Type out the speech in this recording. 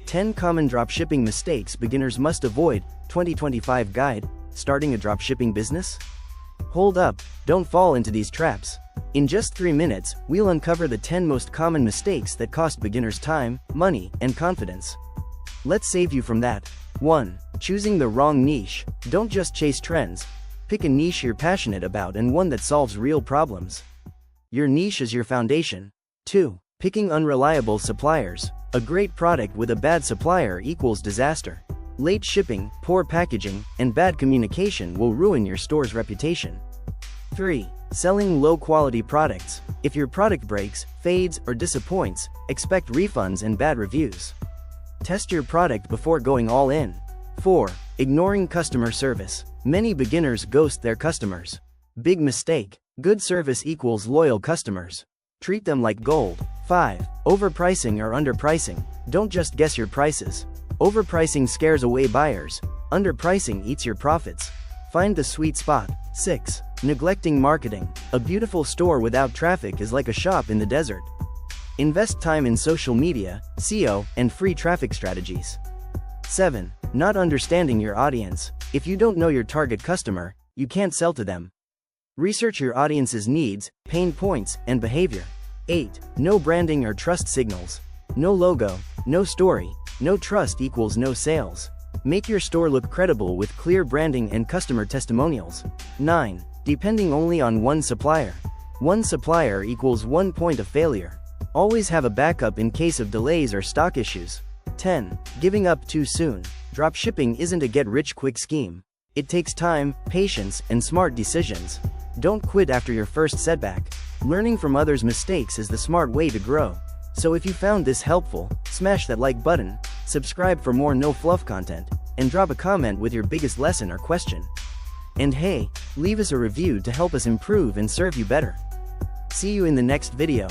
10 Common Dropshipping Mistakes Beginners Must Avoid, 2025 Guide, Starting a Dropshipping Business? Hold up, don't fall into these traps. In just 3 minutes, we'll uncover the 10 most common mistakes that cost beginners time, money, and confidence. Let's save you from that. 1. Choosing the wrong niche. Don't just chase trends. Pick a niche you're passionate about and one that solves real problems. Your niche is your foundation. 2. Picking unreliable suppliers. A great product with a bad supplier equals disaster. Late shipping, poor packaging, and bad communication will ruin your store's reputation. 3. Selling low-quality products. If your product breaks, fades, or disappoints, expect refunds and bad reviews. Test your product before going all in. 4. Ignoring customer service. Many beginners ghost their customers. Big mistake. Good service equals loyal customers. Treat them like gold. 5. Overpricing or underpricing. Don't just guess your prices. Overpricing scares away buyers. Underpricing eats your profits. Find the sweet spot. 6. Neglecting marketing. A beautiful store without traffic is like a shop in the desert. Invest time in social media, SEO, and free traffic strategies. 7. Not understanding your audience. If you don't know your target customer, you can't sell to them. Research your audience's needs, pain points, and behavior. 8. No branding or trust signals. No logo, no story, no trust equals no sales. Make your store look credible with clear branding and customer testimonials. 9. Depending only on one supplier. One supplier equals 1 point of failure. Always have a backup in case of delays or stock issues. 10. Giving up too soon. Dropshipping isn't a get-rich-quick scheme. It takes time, patience, and smart decisions. Don't quit after your first setback. Learning from others' mistakes is the smart way to grow. So if you found this helpful, smash that like button, subscribe for more no-fluff content, and drop a comment with your biggest lesson or question. And hey, leave us a review to help us improve and serve you better. See you in the next video.